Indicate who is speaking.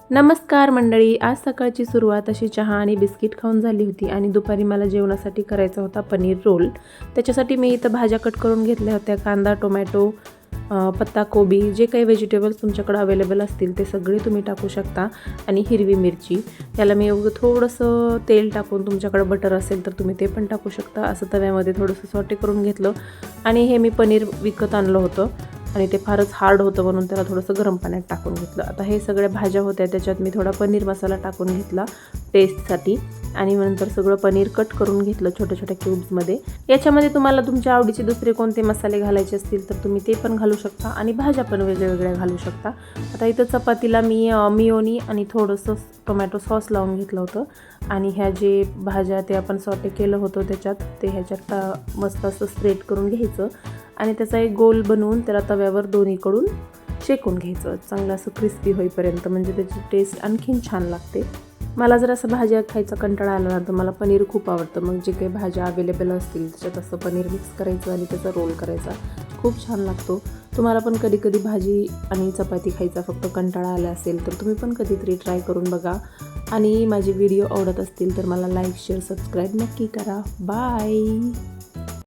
Speaker 1: नमस्कार मंडळी, आज सकाळची सुरुवात अशी चहा आणि बिस्किट खाऊन झाली होती आणि दुपारी मला जेवणासाठी करायचा होता पनीर रोल। त्याच्यासाठी मी इथं भाज्या कट करून घेतल्या होत्या। कांदा, टोमॅटो, पत्ताकोबी, जे काही व्हेजिटेबल्स तुमच्याकडे अवेलेबल असतील ते सगळे तुम्ही टाकू शकता आणि हिरवी मिरची। त्याला मी थोडंसं तेल टाकून, तुमच्याकडे बटर असेल तर तुम्ही ते पण टाकू शकता, असं तव्यामध्ये थोडंसं सॉटे करून घेतलं। आणि हे मी पनीर विकत आणलं होतं आणि ते फारच हार्ड होतं म्हणून त्याला थोडंसं गरम पाण्यात टाकून घेतलं। आता हे सगळ्या भाज्या होत्या, त्याच्यात मी थोडा पनीर मसाला टाकून घेतला टेस्टसाठी आणि नंतर सगळं पनीर कट करून घेतलं छोट्या छोट्या क्यूब्समध्ये। याच्यामध्ये तुम्हाला तुमच्या आवडीचे दुसरे कोणते मसाले घालायचे असतील तर तुम्ही ते पण घालू शकता आणि भाज्या पण वेगळ्या घालू शकता। आता इथं चपातीला मी मिओनी आणि थोडंसं टोमॅटो सॉस लावून घेतलं होतं आणि ह्या जे भाज्या ते आपण सॉटे केलं होतं त्याच्यात ते ह्याच्यात मस्त असं स्प्रेड करून घ्यायचं आणि त्याचा एक गोल बनवून त्याला तव्यावर दोन्हीकडून शेकून घ्यायचं चांगलं असं क्रिस्पी होईपर्यंत, म्हणजे त्याची टेस्ट आणखीन छान लागते। मला जर असं भाज्या खायचा कंटाळा आला ना तर मला पनीर खूप आवडतं। मग जे काही भाज्या अवेलेबल असतील त्याच्यात असं पनीर मिक्स करायचं आणि त्याचा रोल करायचा, खूप छान लागतो। तुम्हाला पण कधी कधी भाजी आणि चपाती खायचा फक्त कंटाळा आला असेल तर तुम्ही पण कधीतरी ट्राय करून बघा आणि माझे व्हिडिओ आवडत असतील तर मला लाईक, शेअर, सबस्क्राईब नक्की करा। बाय।